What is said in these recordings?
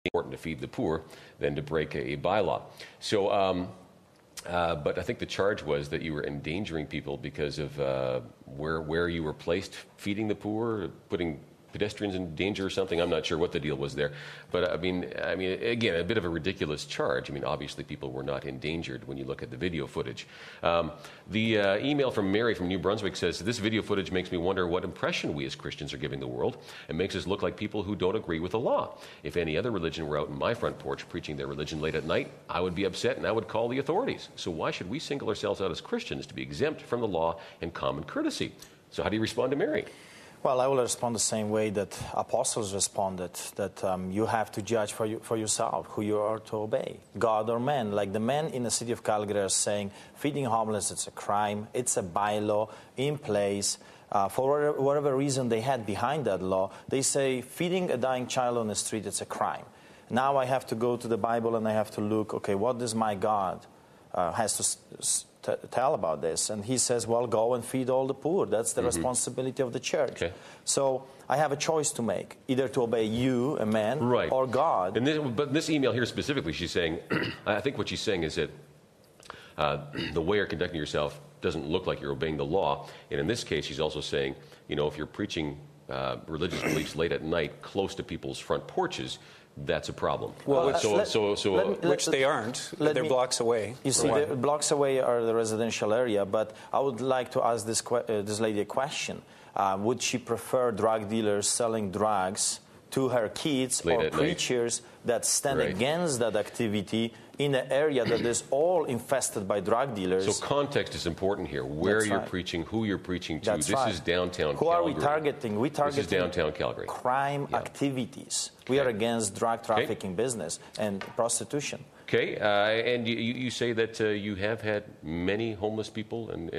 important to feed the poor than to break a bylaw. So, but I think the charge was that you were endangering people because of where you were placed, feeding the poor, putting pedestrians in danger or something. I'm not sure what the deal was there, but I mean, again, a bit of a ridiculous charge. I mean, obviously people were not endangered when you look at the video footage. The email from Mary from New Brunswick says, this video footage makes me wonder what impression we as Christians are giving the world. It makes us look like people who don't agree with the law. If any other religion were out in my front porch preaching their religion late at night, I would be upset and I would call the authorities. So why should we single ourselves out as Christians to be exempt from the law and common courtesy? So how do you respond to Mary? Well, I will respond the same way that apostles responded, that you have to judge for yourself who you are to obey, God or man. Like the men in the city of Calgary are saying, feeding homeless, it's a crime, it's a bylaw in place. For whatever reason they had behind that law, they say feeding a dying child on the street, it's a crime. Now I have to go to the Bible and I have to look, okay, what does my God has to tell about this? And he says, well, go and feed all the poor. That's the responsibility of the church. Okay. So I have a choice to make, either to obey you, a man, right, or God. But this email here specifically, she's saying, I think what she's saying is that the way you're conducting yourself doesn't look like you're obeying the law. And in this case, she's also saying, you know, if you're preaching religious beliefs late at night close to people's front porches, that's a problem. Well, which they aren't. They're blocks away. You see, the blocks away are the residential area, but I would like to ask this lady a question. Would she prefer drug dealers selling drugs to her kids or preachers that stand against that activity in an area that is all infested by drug dealers? So context is important here. Where you're preaching, who you're preaching to. This is downtown Calgary. Who are we targeting? We target downtown Calgary. Crime activities. We are against drug trafficking business and prostitution. Okay, and you say that you have had many homeless people and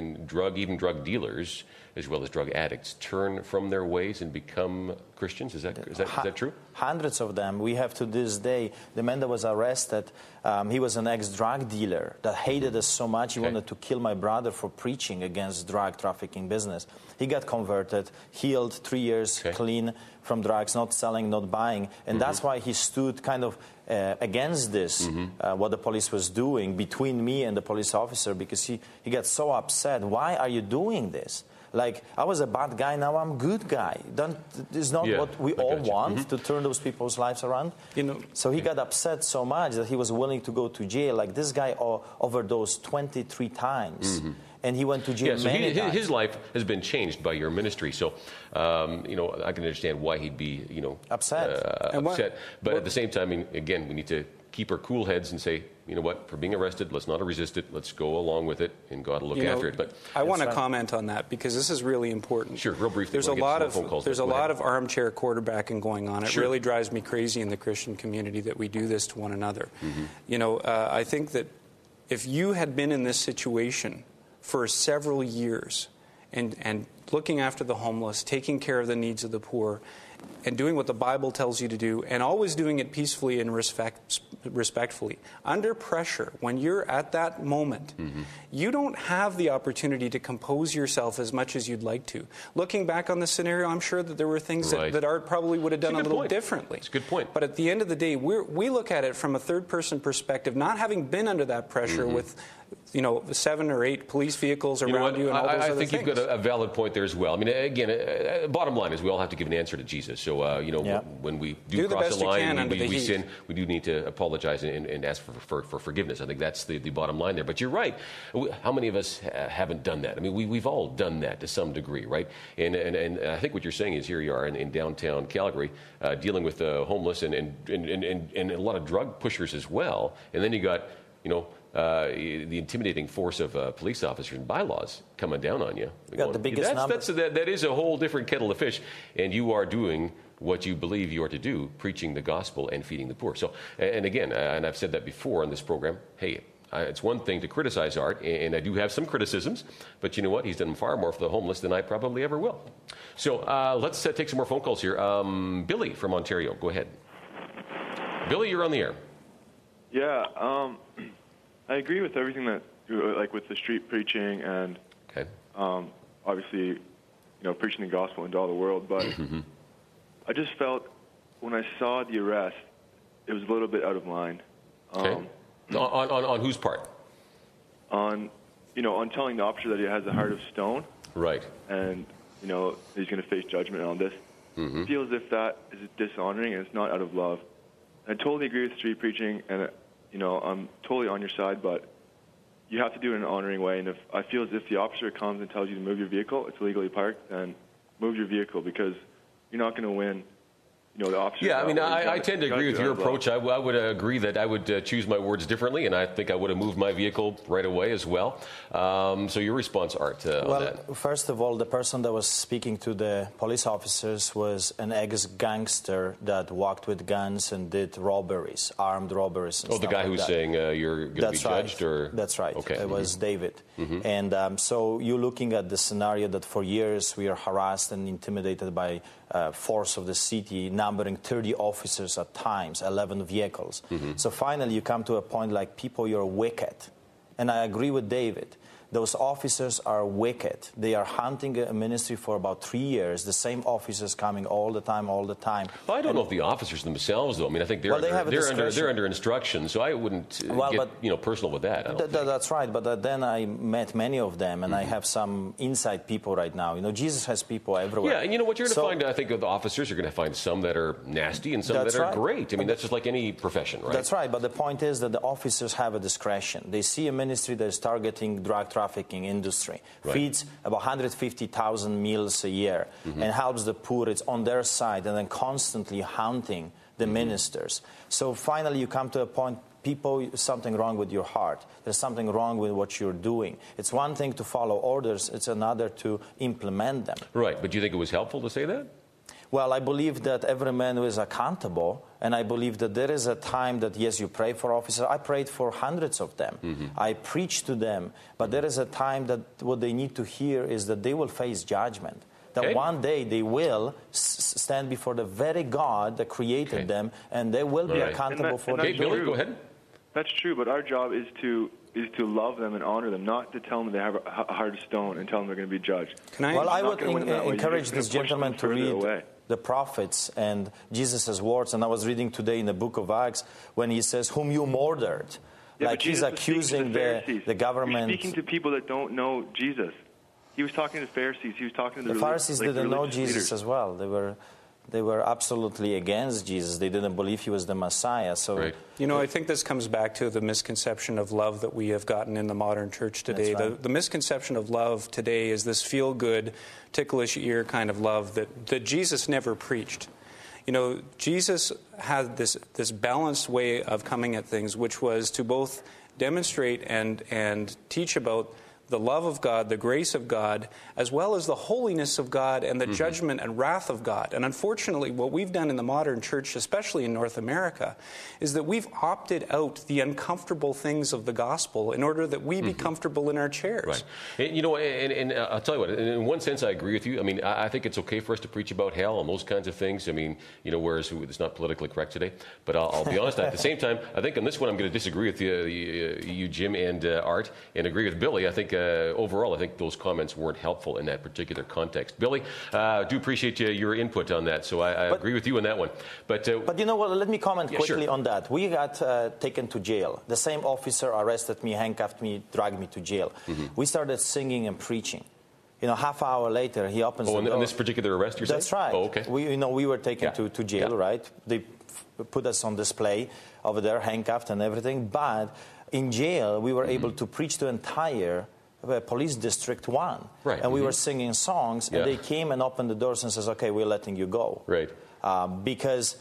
even drug dealers, as well as drug addicts, turn from their ways and become Christians. Is that true? Hundreds of them. We have to this day. The man that was arrested, he was an ex-drug dealer that hated us so much he wanted to kill my brother for preaching against drug trafficking business. He got converted, healed, 3 years clean from drugs, not selling, not buying. And that's why he stood kind of against this, what the police was doing between me and the police officer, because he got so upset. Why are you doing this? Like, I was a bad guy, now I'm a good guy. It's not what we all want, to turn those people's lives around. You know, so he got upset so much that he was willing to go to jail. Like, this guy overdosed 23 times. And he went to jail many times. His life has been changed by your ministry. So, you know, I can understand why he'd be, you know, upset. But at the same time, I mean, again, we need to keep our cool heads and say, you know what, for being arrested, let's not resist it. Let's go along with it, and God will look after it. But I want to comment on that because this is really important. Sure, real briefly. There's a lot of armchair quarterbacking going on. It really drives me crazy in the Christian community that we do this to one another. You know, I think that if you had been in this situation for several years and looking after the homeless, taking care of the needs of the poor, and doing what the Bible tells you to do, and always doing it peacefully and respectfully. Under pressure, when you're at that moment, you don't have the opportunity to compose yourself as much as you'd like to. Looking back on the scenario, I'm sure that there were things that Art probably would have done a little differently. It's a good point. But at the end of the day, we look at it from a third-person perspective, not having been under that pressure with, you know, 7 or 8 police vehicles around you and all those other things. I think you've got a valid point there as well. I mean, again, bottom line is we all have to give an answer to Jesus. So, you know, when we do cross the line, we sin, we do need to apologize and ask for forgiveness. I think that's the bottom line there. But you're right. How many of us haven't done that? I mean, we've all done that to some degree, right? And I think what you're saying is here you are in downtown Calgary dealing with homeless and a lot of drug pushers as well. And then you got, you know, the intimidating force of police officers and bylaws coming down on you. Got the biggest that is a whole different kettle of fish, and you are doing what you believe you are to do, preaching the gospel and feeding the poor. So, and again, and I've said that before on this program, hey, it's one thing to criticize Art, and I do have some criticisms, but you know what? He's done far more for the homeless than I probably ever will. So let's take some more phone calls here. Billy from Ontario, go ahead. Billy, you're on the air. Yeah, I agree with everything that, like with the street preaching and obviously, you know, preaching the gospel into all the world. But I just felt when I saw the arrest it was a little bit out of line. Okay. On whose part? On telling the officer that he has a heart of stone. Right. And, he's going to face judgment on this. I feel as if that is dishonoring and it's not out of love. I totally agree with street preaching, and, I'm totally on your side, but you have to do it in an honoring way. And if I feel as if the officer comes and tells you to move your vehicle, it's illegally parked, then move your vehicle, because you're not going to win. The officer. Yeah, I mean, I tend to agree with your approach. I would agree that I would choose my words differently, and I think I would have moved my vehicle right away as well. So your response, Art, on that? Well, first of all, the person that was speaking to the police officers was an ex-gangster that walked with guns and did robberies, armed robberies. And the guy who's saying you're going to be judged? Or? That's right. Okay. It was David. And so you're looking at the scenario that for years we are harassed and intimidated by force of the city, numbering 30 officers at times, 11 vehicles. So finally you come to a point like, people, you're wicked. And I agree with David. Those officers are wicked. They are hunting a ministry for about 3 years. The same officers coming all the time. Well, I don't know if the officers themselves, though. I mean, I think they're under instruction, so I wouldn't get personal with that. That's right. But then I met many of them, and I have some inside people right now. Jesus has people everywhere. Yeah, and what you're going to find, I think, of the officers, you're going to find some that are nasty and some that are great. I mean, that's just like any profession, right? That's right. But the point is that the officers have a discretion. They see a ministry that is targeting drug trafficking industry, feeds about 150,000 meals a year, and helps the poor. It's on their side, and then constantly hunting the ministers. So finally you come to a point, people, something wrong with your heart. There's something wrong with what you're doing. It's one thing to follow orders, it's another to implement them. Right, but do you think it was helpful to say that? Well, I believe that every man is accountable, and I believe that there is a time that, yes, you pray for officers. I prayed for hundreds of them. I preached to them, but there is a time that what they need to hear is that they will face judgment. That one day they will stand before the very God that created them, and they will be accountable for their Billy, go ahead. That's true, but our job is to love them and honor them, not to tell them they have a heart of stone and tell them they're going to be judged. I would encourage this gentleman to read the prophets and Jesus' words. And I was reading today in the book of Acts when he says, whom you murdered. Like he's accusing the government. He's speaking to people that don't know Jesus. He was talking to the Pharisees. He was talking to the Pharisees didn't know Jesus leaders as well. They were absolutely against Jesus. They didn't believe he was the Messiah. So, I think this comes back to the misconception of love that we have gotten in the modern church today. Right. The misconception of love today is this feel-good, ticklish ear kind of love that Jesus never preached. Jesus had this balanced way of coming at things, which was to both demonstrate and teach about the love of God, the grace of God, as well as the holiness of God and the judgment and wrath of God. And unfortunately, what we've done in the modern church, especially in North America, is that we've opted out the uncomfortable things of the gospel in order that we be comfortable in our chairs. Right. And I'll tell you what, in one sense I agree with you. I mean, I think it's okay for us to preach about hell and those kinds of things. I mean, whereas it's not politically correct today. But I'll be honest, at the same time, I think on this one I'm going to disagree with you Jim, and Art, and agree with Billy. I think overall, I think those comments weren't helpful in that particular context. Billy, do appreciate your input on that, so I agree with you on that one. But you know what, let me comment quickly on that. We got taken to jail. The same officer arrested me, handcuffed me, dragged me to jail. We started singing and preaching. Half hour later, he opens the door. On this particular arrest, you're saying? That's right. Oh, okay. We were taken to jail, right? They put us on display over there, handcuffed and everything. But in jail, we were able to preach to entire police district 1. Right. And we were singing songs, and they came and opened the doors and says, okay, we're letting you go. Right. Because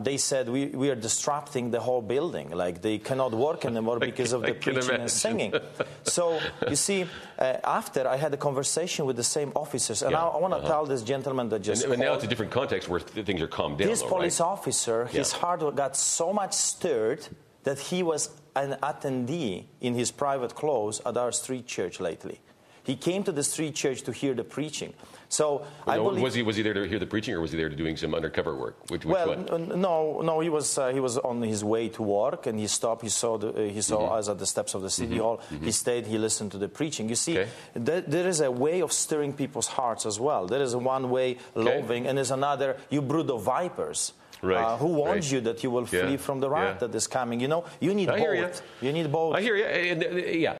they said we are disrupting the whole building. Like, they cannot work anymore because of the preaching and singing. So, you see, after I had a conversation with the same officers, and I want to tell this gentleman that just and now it's a different context where things are calmed down. This police officer, his heart got so much stirred that he was an attendee in his private clothes at our street church lately. He came to the street church to hear the preaching. So I believe, was he there to hear the preaching, or was he there to doing some undercover work? Which one? No. He was on his way to work, and he stopped. He saw us at the steps of the city hall. He stayed. He listened to the preaching. You see, there is a way of stirring people's hearts as well. There is one way, loving, and there's another, you brood of vipers. Right. Who warns right. you that you will flee from the wrath that is coming? You know, you need both. You. You need both. I hear you. And, yeah.